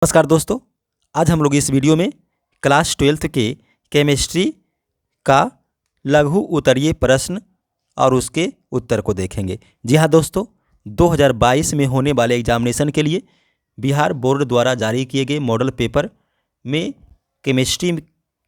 नमस्कार दोस्तों, आज हम लोग इस वीडियो में क्लास 12th के केमिस्ट्री का लघु उत्तरीय प्रश्न और उसके उत्तर को देखेंगे। जी हाँ दोस्तों, 2022 में होने वाले एग्जामिनेशन के लिए बिहार बोर्ड द्वारा जारी किए गए मॉडल पेपर में केमिस्ट्री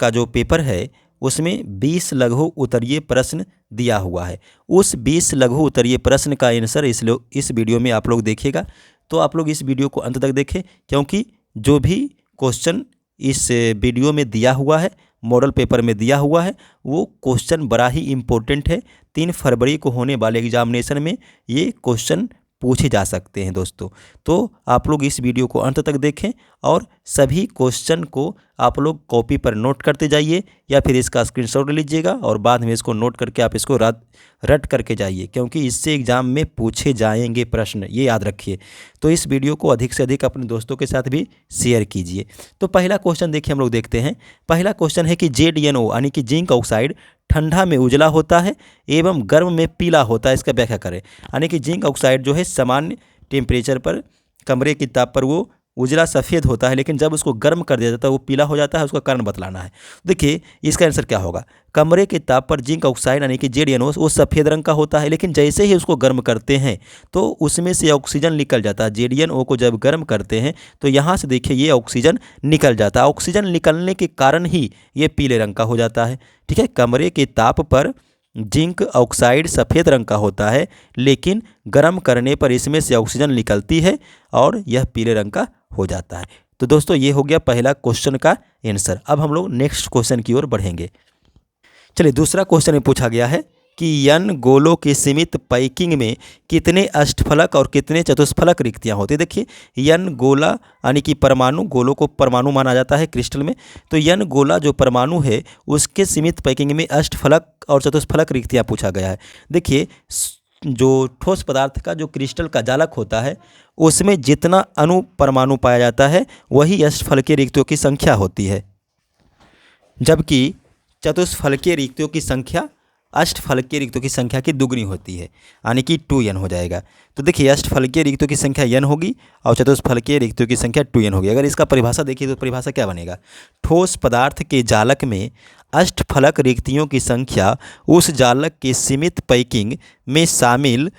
का जो पेपर है उसमें 20 लघु उत्तरीय प्रश्न दिया हुआ है। उस 20 लघु उत्तरीय प्रश्न का आंसर इस वीडियो में आप लोग देखिएगा। तो आप लोग इस वीडियो को अंत तक देखें, क्योंकि जो भी क्वेश्चन इस वीडियो में दिया हुआ है, मॉडल पेपर में दिया हुआ है, वो क्वेश्चन बड़ा ही इम्पोर्टेंट है। 3 फरवरी को होने वाले एग्जामिनेशन में ये क्वेश्चन पूछे जा सकते हैं दोस्तों। तो आप लोग इस वीडियो को अंत तक देखें और सभी क्वेश्चन को आप लोग कॉपी पर नोट करते जाइए या फिर इसका स्क्रीनशॉट ले लीजिएगा और बाद में इसको नोट करके आप इसको रट करके जाइए, क्योंकि इससे एग्ज़ाम में पूछे जाएंगे प्रश्न, ये याद रखिए। तो इस वीडियो को अधिक से अधिक अपने दोस्तों के साथ भी शेयर कीजिए। तो पहला क्वेश्चन देखिए, हम लोग देखते हैं। पहला क्वेश्चन है कि ZnO यानी कि जिंक ऑक्साइड ठंडा में उजला होता है एवं गर्म में पीला होता है, इसका व्याख्या करें। यानी कि जिंक ऑक्साइड जो है सामान्य टेम्परेचर पर, कमरे की ताप पर वो उजला सफ़ेद होता है, लेकिन जब उसको गर्म कर दिया जाता है वो पीला हो जाता है। उसका कारण बतलाना है। देखिए इसका आंसर क्या होगा। कमरे के ताप पर जिंक ऑक्साइड यानी कि ZnO वो सफ़ेद रंग का होता है, लेकिन जैसे ही उसको गर्म करते हैं तो उसमें से ऑक्सीजन निकल जाता है। ZnO को जब गर्म करते हैं तो यहाँ से देखिए ये ऑक्सीजन निकल जाता है। ऑक्सीजन निकलने के कारण ही ये पीले रंग का हो जाता है। ठीक है, कमरे के ताप पर जिंक ऑक्साइड सफ़ेद रंग का होता है, लेकिन गर्म करने पर इसमें से ऑक्सीजन निकलती है और यह पीले रंग का हो जाता है। तो दोस्तों ये हो गया पहला क्वेश्चन का आंसर। अब हम लोग नेक्स्ट क्वेश्चन की ओर बढ़ेंगे। चलिए, दूसरा क्वेश्चन में पूछा गया है कि n गोलों की सीमित पैकिंग में कितने अष्टफलक और कितने चतुष्फलक रिक्तियां होती है। देखिए n गोला यानी कि परमाणु, गोलों को परमाणु माना जाता है क्रिस्टल में। तो n गोला जो परमाणु है उसके सीमित पैकिंग में अष्टफलक और चतुष्फलक रिक्तियां पूछा गया है। देखिए जो ठोस पदार्थ का जो क्रिस्टल का जालक होता है उसमें जितना अणु परमाणु पाया जाता है वही अष्टफलकीय रिक्तियों की संख्या होती है, जबकि चतुष्फलकीय रिक्तियों की संख्या अष्टफलकीय रिक्तियों की संख्या की दुगनी होती है, यानी कि 2n हो जाएगा। तो देखिए अष्टफलकीय रिक्तियों की संख्या n होगी और चतुष्फलकीय रिक्तियों की संख्या 2n होगी। अगर इसका परिभाषा देखिए तो परिभाषा क्या बनेगा। ठोस पदार्थ के जालक में अष्टफलक रिक्तियों की संख्या उस जालक की सीमित पैकिंग में शामिल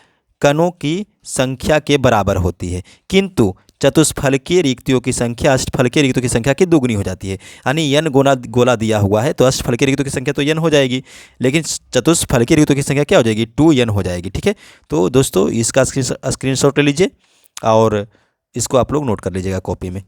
कणों की संख्या के बराबर होती है, किंतु चतुष्फलकीय रिक्तियों की संख्या अष्टफलकीय रिक्तियों की संख्या की दुगनी हो जाती है। यानी n गोला दिया हुआ है तो अष्टफलकीय रिक्तियों की संख्या तो n हो जाएगी, लेकिन चतुष्फलकीय रिक्तियों की संख्या क्या हो जाएगी, 2n हो जाएगी। ठीक है, तो दोस्तों इसका स्क्रीनशॉट ले लीजिए और इसको आप लोग नोट कर लीजिएगा कॉपी में।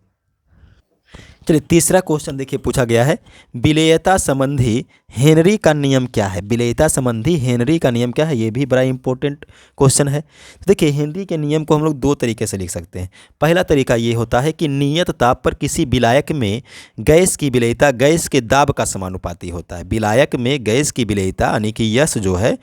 चलिए, तीसरा क्वेश्चन देखिए पूछा गया है, विलेयता संबंधी हेनरी का नियम क्या है। विलेयता संबंधी हेनरी का नियम क्या है, ये भी बड़ा इंपॉर्टेंट क्वेश्चन है। तो देखिए हेनरी के नियम को हम लोग 2 तरीके से लिख सकते हैं। पहला तरीका ये होता है कि नियत ताप पर किसी विलायक में गैस की विलेयता गैस के दाब का समानुपाती होता है। विलायक में गैस की विलेयता यानी कि यस जो है,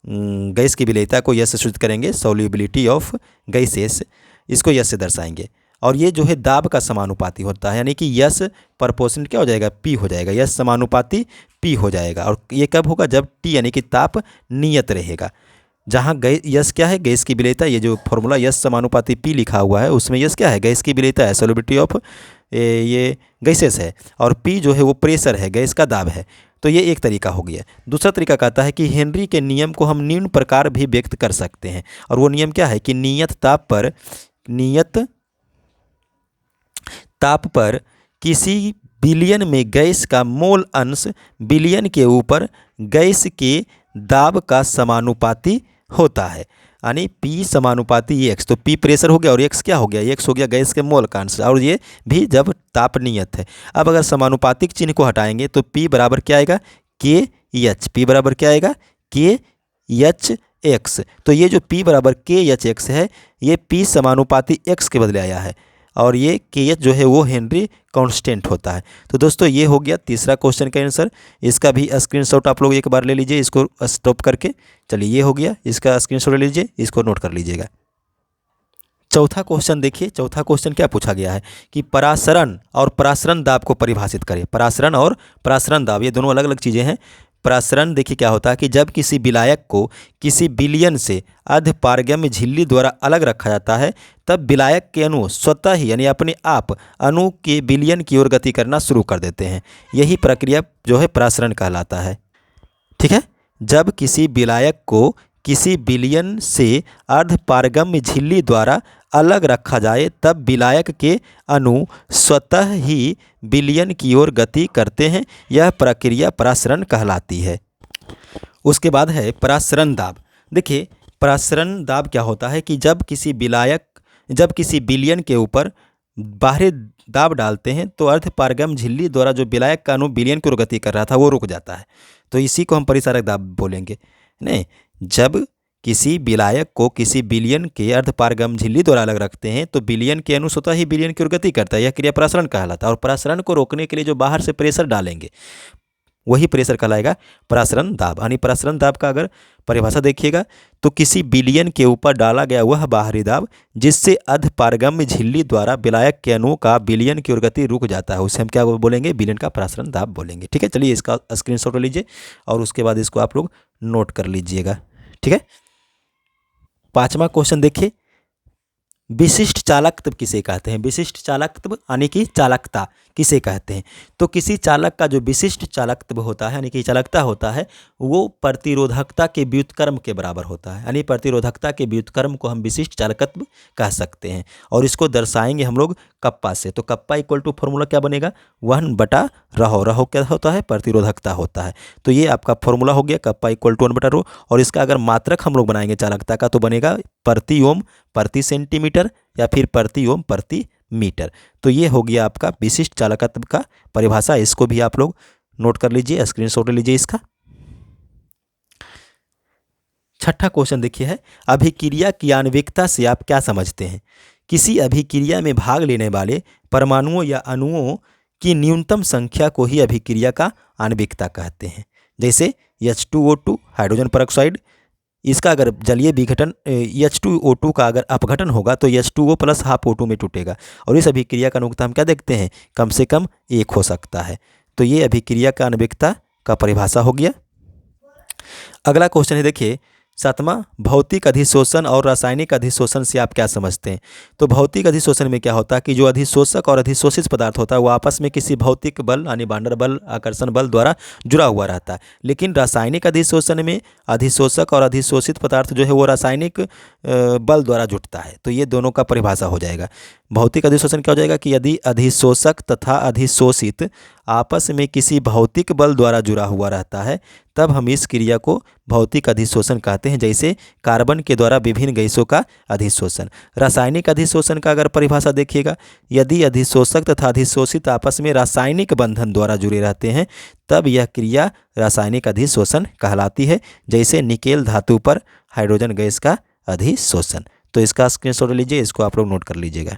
गैस की विलेयता को यस से सूचित करेंगे, सॉल्युबिलिटी ऑफ गैसेस, इसको यस से दर्शाएंगे। और ये जो है दाब का समानुपाती होता है, यानी कि यस प्रपोर्शनल क्या हो जाएगा, पी हो जाएगा, यस समानुपाती पी हो जाएगा। और ये कब होगा, जब टी यानी कि ताप नियत रहेगा। जहाँ यस क्या है, गैस की विलेयता, ये जो फॉर्मूला यस समानुपाती पी लिखा हुआ है उसमें यस क्या है, गैस की विलेयता है, सॉल्युबिलिटी ऑफ ये गैसेस है, और पी जो है वो प्रेशर है, गैस का दाब है। तो ये एक तरीका हो गया। दूसरा तरीका कहता है कि हेनरी के नियम को हम निम्न प्रकार भी व्यक्त कर सकते हैं, और वो नियम क्या है कि नियत ताप पर किसी बिलियन में गैस का मोल अंश बिलियन के ऊपर गैस के दाब का समानुपाती होता है, यानी P समानुपाती x। तो P प्रेशर हो गया और x क्या हो गया, x हो गया गैस के मोल का अंश, और ये भी जब ताप नियत है। अब अगर समानुपातिक चिन्ह को हटाएंगे तो P बराबर क्या आएगा, KH। P बराबर क्या आएगा, KHX। तो ये जो P बराबर KHX है ये P समानुपाती x के बदले आया है, और ये KH जो है वो हेनरी कांस्टेंट होता है। तो दोस्तों ये हो गया तीसरा क्वेश्चन का आंसर। इसका भी स्क्रीनशॉट आप लोग एक बार ले लीजिए, इसको स्टॉप करके। चलिए ये हो गया, इसका स्क्रीनशॉट ले लीजिए, इसको नोट कर लीजिएगा। चौथा क्वेश्चन देखिए, चौथा क्वेश्चन क्या पूछा गया है कि परासरण और परासरण दाब को परिभाषित करें। परासरण और परासरण दाब ये दोनों अलग अलग चीज़ें हैं। प्रासरण देखिए क्या होता है कि जब किसी विलायक को किसी विलयन से अर्धपारगम्य झिल्ली द्वारा अलग रखा जाता है तब विलायक के अणु स्वतः ही यानी अपने आप अणु के विलयन की ओर गति करना शुरू कर देते हैं। यही प्रक्रिया जो है प्रासरण कहलाता है। ठीक है, जब किसी विलायक को किसी विलयन से अर्धपारगम्य झिल्ली द्वारा अलग रखा जाए तब विलायक के अणु स्वतः ही विलयन की ओर गति करते हैं। यह प्रक्रिया प्रासरण कहलाती है। उसके बाद है प्रासरण दाब। देखिए प्रासरण दाब क्या होता है कि जब किसी विलयन के ऊपर बाहरी दाब डालते हैं तो अर्धपारगम्य झिल्ली द्वारा जो विलायक का अणु विलयन की ओर गति कर रहा था वो रुक जाता है। तो इसी को हम परिसारक दाब बोलेंगे। नहीं, जब किसी विलायक को किसी विलयन के अर्धपारगम्य झिल्ली द्वारा अलग रखते हैं तो विलयन के अणु स्वतः ही विलयन की ओर गति करता है। यह क्रिया प्रासरण कहलाता है। और प्रासरण को रोकने के लिए जो बाहर से प्रेशर डालेंगे वही प्रेशर कहलाएगा प्रासरण दाब। यानी प्रासरण दाब का अगर परिभाषा देखिएगा तो किसी विलयन के ऊपर डाला गया वह बाहरी दाब जिससे अर्धपारगम्य झिल्ली द्वारा विलायक के अणु का विलयन की ओर गति रुक जाता है, उसे हम क्या बोलेंगे? विलयन का प्रासरण दाब बोलेंगे। ठीक है, चलिए इसका स्क्रीनशॉट ले लीजिए और उसके बाद इसको आप लोग नोट कर लीजिएगा। ठीक है, 5वां क्वेश्चन देखिए, विशिष्ट चालकत्व किसे कहते हैं? विशिष्ट चालकत्व यानी कि चालकता किसे कहते हैं? तो किसी चालक का जो विशिष्ट चालकत्व होता है यानी कि चालकता होता है वो प्रतिरोधकता के व्युत्क्रम के बराबर होता है। यानी प्रतिरोधकता के व्युत्क्रम को हम विशिष्ट चालकत्व कह सकते हैं और इसको दर्शाएंगे हम लोग कप्पा से। तो कप्पा इक्वल टू फॉर्मूला क्या बनेगा? 1/ρ। ρ क्या होता है? प्रतिरोधकता होता है। तो ये आपका फॉर्मूला हो गया कप्पा इक्वल टू 1/ρ। और इसका अगर मात्रक हम लोग बनाएंगे चालकता का तो बनेगा प्रति ओम प्रति सेंटीमीटर या फिर प्रति ओम प्रति मीटर। तो ये हो गया आपका विशिष्ट चालकत्व का परिभाषा। इसको भी आप लोग नोट कर लीजिए, स्क्रीनशॉट लीजिए इसका। 6ठा क्वेश्चन देखिए है, अभिक्रिया की आणविकता से आप क्या समझते हैं? किसी अभिक्रिया में भाग लेने वाले परमाणुओं या अणुओं की न्यूनतम संख्या को ही अभिक्रिया का आणविकता कहते हैं। जैसे H2O2 हाइड्रोजन परऑक्साइड, इसका अगर जलीय विघटन H2O2 का अगर अपघटन होगा तो H2O प्लस हाफ O2 में टूटेगा और इस अभिक्रिया का आणविकता हम क्या देखते हैं? कम से कम 1 हो सकता है। तो ये अभिक्रिया का आणविकता का परिभाषा हो गया। अगला क्वेश्चन है देखिए 7वां, भौतिक अधिशोषण और रासायनिक अधिशोषण से आप क्या समझते हैं? तो भौतिक अधिशोषण में क्या होता है कि जो अधिशोषक और अधिशोषित पदार्थ होता है वो आपस में किसी भौतिक बल यानी वांडर बल, आकर्षण बल द्वारा जुड़ा हुआ रहता है। लेकिन रासायनिक अधिशोषण में अधिशोषक और अधिशोषित पदार्थ जो है वो रासायनिक बल द्वारा जुटता है। तो ये दोनों का परिभाषा हो जाएगा। भौतिक अधिशोषण क्या हो जाएगा कि यदि अधिशोषक तथा अधिशोषित आपस में किसी भौतिक बल द्वारा जुड़ा हुआ रहता है तब हम इस क्रिया को भौतिक अधिशोषण कहते हैं। जैसे कार्बन के द्वारा विभिन्न गैसों का अधिशोषण। रासायनिक अधिशोषण का अगर परिभाषा देखिएगा, यदि अधिशोषक तथा अधिशोषित आपस में रासायनिक बंधन द्वारा जुड़े रहते हैं तब यह क्रिया रासायनिक अधिशोषण कहलाती है। जैसे निकेल धातु पर हाइड्रोजन गैस का अधिशोषण। तो इसका स्क्रीनशॉट लीजिए, इसको आप लोग नोट कर लीजिएगा।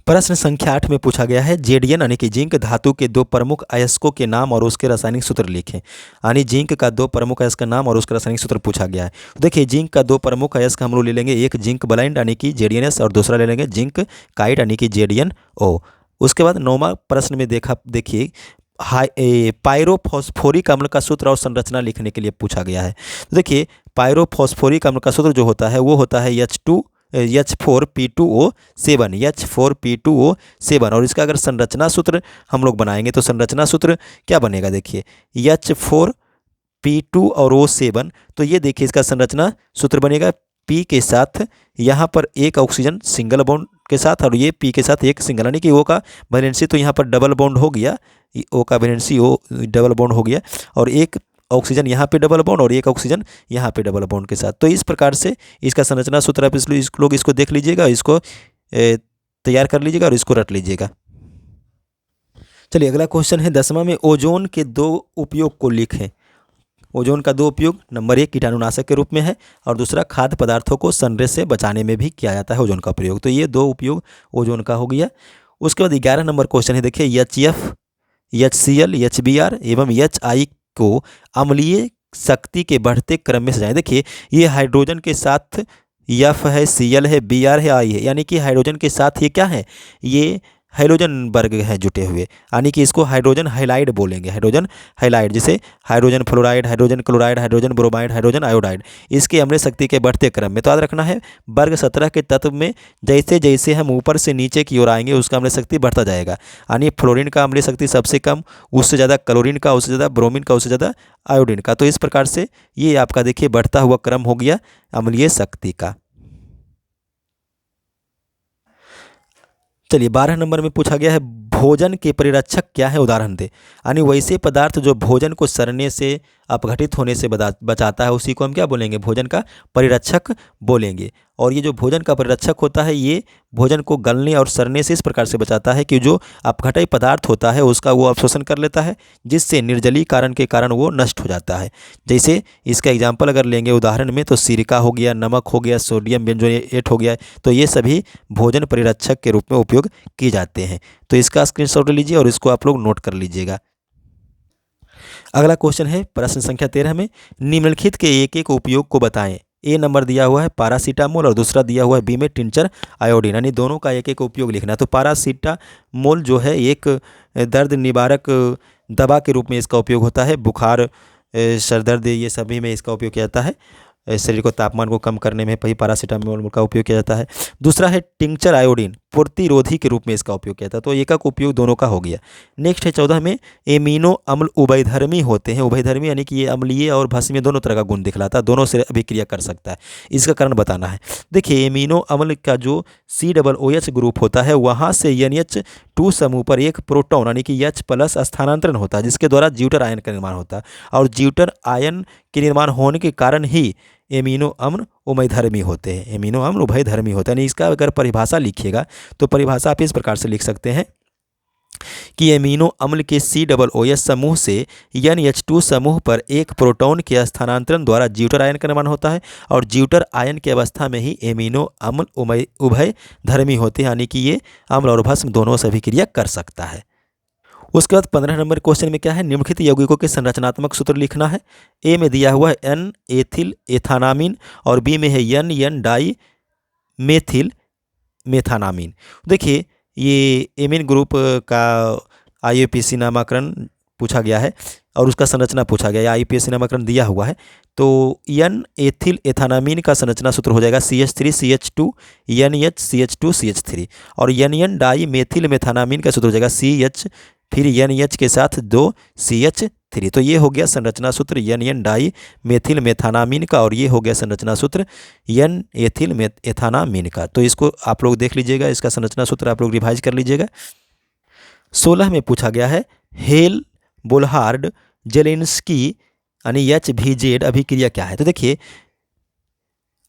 प्रश्न संख्या 8 में पूछा गया है जेडियन यानी कि जिंक धातु के 2 प्रमुख अयस्कों के नाम और उसके रासायनिक सूत्र लिखें। यानी जिंक का 2 प्रमुख अयस्क का नाम और उसका रासायनिक सूत्र पूछा गया है। तो देखिए जिंक का 2 प्रमुख अयस्क हम लोग ले लेंगे, एक जिंक ब्लाइंड यानी कि JDNS और दूसरा ले लेंगे जिंक काइट यानी कि JDNO। उसके बाद 9वां प्रश्न में देखिए पायरोफॉस्फोरिक अम्ल का सूत्र और संरचना लिखने के लिए पूछा गया है। तो देखिए पायरोफॉस्फोरिक अम्ल का सूत्र जो होता है वो होता है H4P2O7 H4P2O7। और इसका अगर संरचना सूत्र हम लोग बनाएंगे तो संरचना सूत्र क्या बनेगा? देखिए H4P2 और O7। तो ये देखिए इसका संरचना सूत्र बनेगा P के साथ यहाँ पर एक ऑक्सीजन सिंगल बॉन्ड के साथ और ये P के साथ एक सिंगल, यानी कि O का वैलेंसी तो यहाँ पर डबल बॉन्ड हो गया, O का वैलेंसी O डबल बॉन्ड हो गया और एक ऑक्सीजन यहाँ पे डबल बॉन्ड और एक ऑक्सीजन यहाँ पे डबल बॉन्ड के साथ। तो इस प्रकार से इसका संरचना सूत्र आप लोग इसको देख लीजिएगा, इसको तैयार कर लीजिएगा और इसको रट लीजिएगा। चलिए अगला क्वेश्चन है 10वां में ओजोन के 2 उपयोग को लिखें। ओजोन का 2 उपयोग, नंबर 1 कीटाणुनाशक के रूप में है और दूसरा खाद्य पदार्थों को सनरे से बचाने में भी किया जाता है ओजोन का प्रयोग। तो ये 2 उपयोग ओजोन का हो गया। उसके बाद 11 नंबर क्वेश्चन है देखिए HF, HCl, HBr एवं HI को अम्लीय शक्ति के बढ़ते क्रम में सजाएं। देखिए ये हाइड्रोजन के साथ F है, Cl है, Br है, I है, यानी कि हाइड्रोजन के साथ ये क्या है? ये हाइड्रोजन वर्ग हैं जुटे हुए, यानी कि इसको हाइड्रोजन हाइलाइड बोलेंगे, हाइड्रोजन हाइलाइड, जैसे hydrogen fluoride, hydrogen chloride, hydrogen bromide, hydrogen iodide, इसकी अम्लीय शक्ति के बढ़ते क्रम में। तो याद रखना है वर्ग 17 के तत्व में जैसे जैसे हम ऊपर से नीचे की ओर आएंगे उसका अम्लीय शक्ति बढ़ता जाएगा, यानी फ्लोरीन का अम्लीय शक्ति सबसे कम, उससे ज़्यादा क्लोरीन का, उससे ज़्यादा ब्रोमीन का, उससे ज़्यादा आयोडीन का। तो इस प्रकार से ये आपका देखिए बढ़ता हुआ क्रम हो गया अम्लीय शक्ति का। चलिए 12 नंबर में पूछा गया है भोजन के परिरक्षक क्या है, उदाहरण दे। यानी वैसे पदार्थ जो भोजन को सड़ने से, अपघटित होने से बचाता है उसी को हम क्या बोलेंगे, भोजन का परिरक्षक बोलेंगे। और ये जो भोजन का परिरक्षक होता है ये भोजन को गलने और सड़ने से इस प्रकार से बचाता है कि जो अपघटय पदार्थ होता है उसका वो अवशोषण कर लेता है, जिससे निर्जलीकरण के कारण वो नष्ट हो जाता है। जैसे इसका एग्जाम्पल अगर लेंगे उदाहरण में तो सिरका हो गया, नमक हो गया, सोडियम बेंजोएट हो गया, तो ये सभी भोजन परिरक्षक के रूप में उपयोग किए जाते हैं। तो इसका स्क्रीनशॉट लीजिए और इसको आप लोग नोट कर लीजिएगा। अगला क्वेश्चन है प्रश्न संख्या 13 में निम्नलिखित के एक एक उपयोग को बताएं। ए नंबर दिया हुआ है पैरासीटामोल और दूसरा दिया हुआ है बी में टिंचर आयोडीन, यानी दोनों का एक एक उपयोग लिखना। तो पैरासीटामोल जो है एक दर्द निवारक दवा के रूप में इसका उपयोग होता है, बुखार, सर दर्द, ये सभी में इसका उपयोग किया जाता है। शरीर को तापमान को कम करने में भी पैरासीटामोल का उपयोग किया जाता है। दूसरा है टिंचर आयोडीन, प्रतिरोधी के रूप में इसका उपयोग किया जाता है। तो एक का उपयोग दोनों का हो गया। नेक्स्ट है 14 में एमिनो अम्ल उभयधर्मी होते हैं। उभयधर्मी यानी कि ये अम्लीय और भस्मीय दोनों तरह का गुण दिखलाता है, दोनों से अभिक्रिया कर सकता है। इसका कारण बताना है। देखिए एमिनो अम्ल का जो COOH ग्रुप होता है वहाँ से NH2 समूह पर एक प्रोटॉन यानी कि H+ स्थानांतरण होता है, जिसके द्वारा ज्यूटर आयन का निर्माण होता है। और ज्यूटर आयन के निर्माण होने के कारण ही एमिनो अम्ल उभयधर्मी होते हैं। एमिनो अम्ल उभयधर्मी होते हैं। यानी इसका अगर परिभाषा लिखिएगा तो परिभाषा आप इस प्रकार से लिख सकते हैं कि एमिनो अम्ल के COOH समूह से NH2 समूह पर एक प्रोटॉन के स्थानांतरण द्वारा ज्यूटर आयन का निर्माण होता है। और ज्यूटर आयन की अवस्था में ही एमिनो अम्ल उभयधर्मी होते हैं, यानी कि ये अम्ल और भस्म दोनों से अभिक्रिया कर सकता है। उसके बाद 15 नंबर क्वेश्चन में क्या है, निम्नलिखित यौगिकों के संरचनात्मक सूत्र लिखना है। ए में दिया हुआ है N एथिल एथानामीन और बी में है N डाई मेथिल मेथानामीन। देखिए ये एमीन ग्रुप का IUPAC नामाकरण पूछा गया है और उसका संरचना पूछा गया है। IUPAC नामाकरण दिया हुआ है। तो N एथिल एथानामीन का संरचना सूत्र हो जाएगा CH3CH2 NH CH2CH3 और N डाई मेथिल मेथानामीन का सूत्र हो जाएगा CH फिर NH के साथ 2 CH3। तो ये हो गया संरचना सूत्र N डाई मेथिल मेथानामीन का और ये हो गया संरचना सूत्र N एथिल एथानामीन का। तो इसको आप लोग देख लीजिएगा, इसका संरचना सूत्र आप लोग रिवाइज कर लीजिएगा। 16 में पूछा गया है हेल बोल्हार्ड जेलेंस्की यानी HVZ अभिक्रिया क्या है। तो देखिए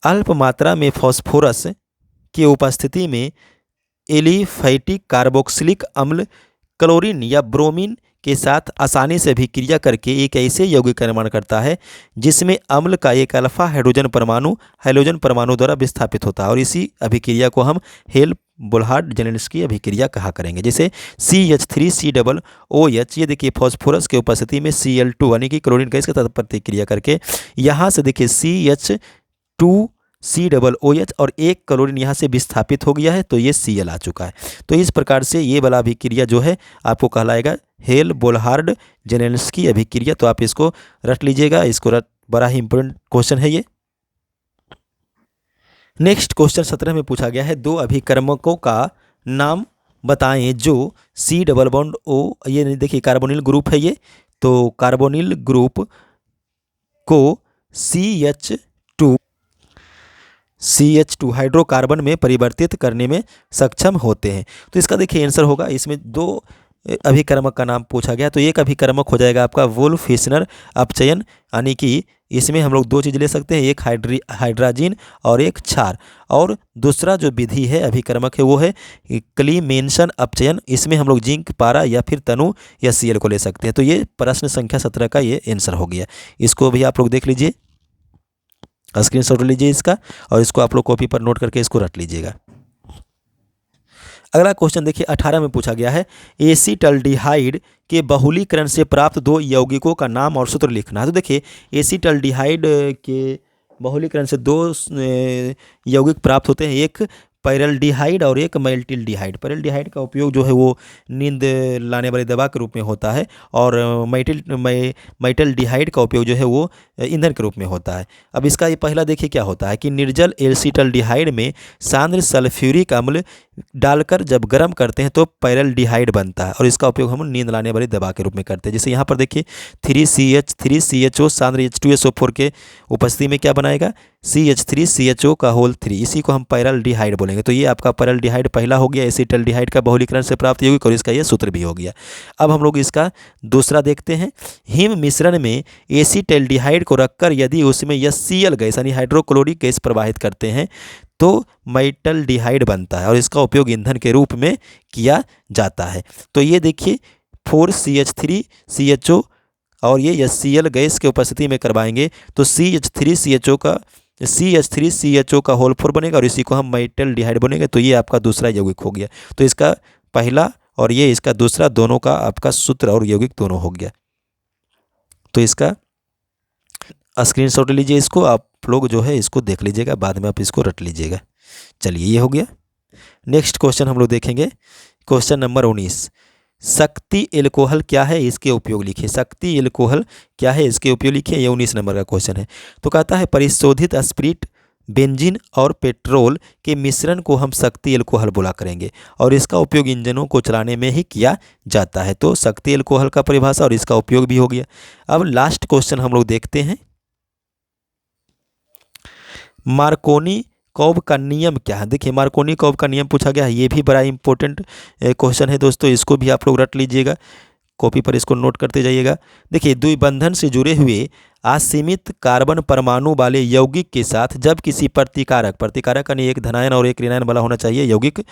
अल्प मात्रा में फास्फोरस की उपस्थिति में एलिफैटिक कार्बोक्सिलिक अम्ल क्लोरीन या ब्रोमीन के साथ आसानी से अभिक्रिया करके एक ऐसे यौगिक का निर्माण करता है जिसमें अम्ल का एक अल्फा हाइड्रोजन परमाणु हैलोजन परमाणु द्वारा विस्थापित होता है। और इसी अभिक्रिया को हम हेल बोल्हार्ड जेलेंस्की अभिक्रिया कहा करेंगे। जैसे CH3COOH, ये देखिए फास्फोरस के उपस्थिति में Cl2 यानी कि क्लोरीन गैस के साथ प्रतिक्रिया करके यहाँ से देखिए CH2COOH और एक क्लोरीन यहाँ से विस्थापित हो गया है, तो ये Cl आ चुका है। तो इस प्रकार से ये वाला अभिक्रिया जो है आपको कहलाएगा हेल बोल्हार्ड जेलेंस्की अभिक्रिया। तो आप इसको रट लीजिएगा, इसको बड़ा ही इंपॉर्टेंट क्वेश्चन है ये। नेक्स्ट क्वेश्चन 17 में पूछा गया है दो अभिकर्मकों का नाम बताएं जो C+O, ये देखिए कार्बोनिल ग्रुप है ये, तो कार्बोनिल ग्रुप को CH2 हाइड्रोकार्बन में परिवर्तित करने में सक्षम होते हैं। तो इसका देखिए आंसर होगा, इसमें दो अभिकर्मक का नाम पूछा गया। तो एक अभिकर्मक हो जाएगा आपका वुल्फ फिशनर अपचयन, यानी कि इसमें हम लोग दो चीज़ ले सकते हैं, एक हाइड्राजीन और एक क्षार। और दूसरा जो विधि है अभिकर्मक है वो है क्लीमेंसन अपचयन, इसमें हम लोग जिंक पारा या फिर तनु या Cl को ले सकते हैं। तो ये प्रश्न संख्या 17 का ये आंसर हो गया। इसको भी आप लोग देख लीजिए, स्क्रीनशॉट लीजिए इसका और इसको आप लोग कॉपी पर नोट करके इसको रट लीजिएगा। अगला क्वेश्चन देखिए 18 में पूछा गया है एसीटल्डिहाइड के बहुलीकरण से प्राप्त दो यौगिकों का नाम और सूत्र लिखना है। तो देखिए एसीटल्डिहाइड के बहुलीकरण से दो यौगिक प्राप्त होते हैं, एक पैरल्डिहाइड और एक मेल्टिल्डिहाइड। पैरल्डिहाइड का उपयोग जो है वो नींद लाने वाली दवा के रूप में होता है, और मेटल्डिहाइड का उपयोग जो है वो ईंधन के रूप में होता है। अब इसका ये पहला देखिए क्या होता है कि निर्जल एसिटल्डिहाइड में सांद्र सल्फ्यूरिक अम्ल डालकर जब गर्म करते हैं तो पैरल्डिहाइड बनता है, और इसका उपयोग हम नींद लाने वाली दवा के रूप में करते हैं। जैसे यहाँ पर देखिए 3CH3CHO सांद्र H2SO4 के उपस्थिति में क्या बनाएगा, CH3CHO का होल 3, इसी को हम पैरल्डिहाइड बोलेंगे। तो ये आपका पैरल्डिहाइड पहला हो गया, एसिटल्डिहाइड का बहुलीकरण से प्राप्त यौगिक, और इसका ये सूत्र भी हो गया। अब हम लोग इसका दूसरा देखते हैं। हिम मिश्रण में एसिटल्डिहाइड को रखकर यदि उसमें HCl गैस यानी हाइड्रोक्लोरिक गैस प्रवाहित करते हैं तो मेटल्डिहाइड बनता है, और इसका उपयोग ईंधन के रूप में किया जाता है। तो ये देखिए 4CH3CHO और ये HCl गैस के उपस्थिति में करवाएंगे तो CH3CHO का होल 4 बनेगा, और इसी को हम मेटल्डिहाइड बनेगा। तो ये आपका दूसरा यौगिक हो गया। तो इसका पहला और ये इसका दूसरा दोनों का आपका सूत्र और यौगिक दोनों हो गया। तो इसका स्क्रीनशॉट लीजिए, इसको आप लोग जो है इसको देख लीजिएगा, बाद में आप इसको रट लीजिएगा। चलिए ये हो गया। नेक्स्ट क्वेश्चन हम लोग देखेंगे, क्वेश्चन नंबर 19। शक्ति एल्कोहल क्या है, इसके उपयोग लिखिए। शक्ति एल्कोहल क्या है, इसके उपयोग लिखिए। ये 19 नंबर का क्वेश्चन है। तो कहता है परिशोधित स्पिरिट, बेंजीन और पेट्रोल के मिश्रण को हम शक्ति एल्कोहल बोला करेंगे, और इसका उपयोग इंजनों को चलाने में ही किया जाता है। तो शक्ति एल्कोहल का परिभाषा और इसका उपयोग भी हो गया। अब लास्ट क्वेश्चन हम लोग देखते हैं, मार्कोनी-कॉब का नियम क्या है। देखिए मार्कोनी-कॉब का नियम पूछा गया है, ये भी बड़ा इंपॉर्टेंट क्वेश्चन है दोस्तों, इसको भी आप लोग रट लीजिएगा, कॉपी पर इसको नोट करते जाइएगा। देखिए द्विबंधन से जुड़े हुए असीमित कार्बन परमाणु वाले यौगिक के साथ जब किसी प्रतिकारक यानी एक धनायन और एक ऋणायन वाला होना चाहिए यौगिक,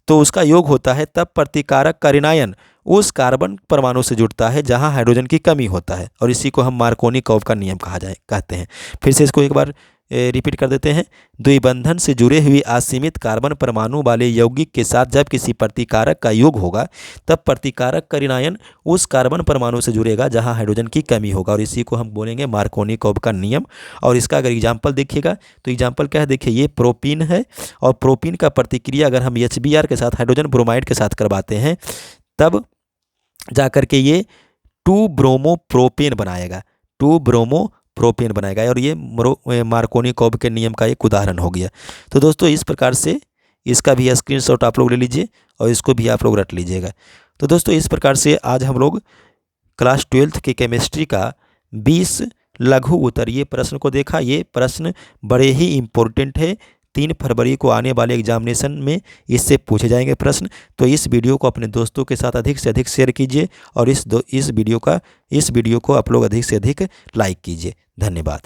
तो उसका योग होता है, तब प्रतिकारक का ऋणायन उस कार्बन परमाणु से जुड़ता है जहां हाइड्रोजन की कमी होता है, और इसी को हम मार्कोनी-कॉब का नियम कहते हैं। फिर से इसको एक बार रिपीट कर देते हैं। द्विबंधन से जुड़े हुए असीमित कार्बन परमाणु वाले यौगिक के साथ जब किसी प्रतिकारक का योग होगा तब प्रतिकारक का ऋणायन उस कार्बन परमाणु से जुड़ेगा जहां हाइड्रोजन की कमी होगा, और इसी को हम बोलेंगे मार्कोनी-कॉब का नियम। और इसका अगर एग्जाम्पल देखिएगा तो एग्जाम्पल क्या है, देखिए ये प्रोपीन है, और प्रोपीन का प्रतिक्रिया अगर हम HBr के साथ हाइड्रोजन ब्रोमाइड के साथ करवाते हैं तब जाकर के ये 2-ब्रोमो-प्रोपेन बनाएगा, 2-ब्रोमो-प्रोपेन बनाएगा, और ये मार्कोनी-कॉब के नियम का एक उदाहरण हो गया। तो दोस्तों इस प्रकार से इसका भी स्क्रीनशॉट आप लोग ले लीजिए, और इसको भी आप लोग रट लीजिएगा। तो दोस्तों इस प्रकार से आज हम लोग क्लास 12th के केमिस्ट्री का 20 लघु उत्तरीय प्रश्न को देखा। ये प्रश्न बड़े ही इम्पोर्टेंट है, 3 फरवरी को आने वाले एग्जामिनेशन में इससे पूछे जाएंगे प्रश्न। तो इस वीडियो को अपने दोस्तों के साथ अधिक से अधिक शेयर कीजिए, और इस वीडियो को आप लोग अधिक से अधिक लाइक कीजिए। धन्यवाद।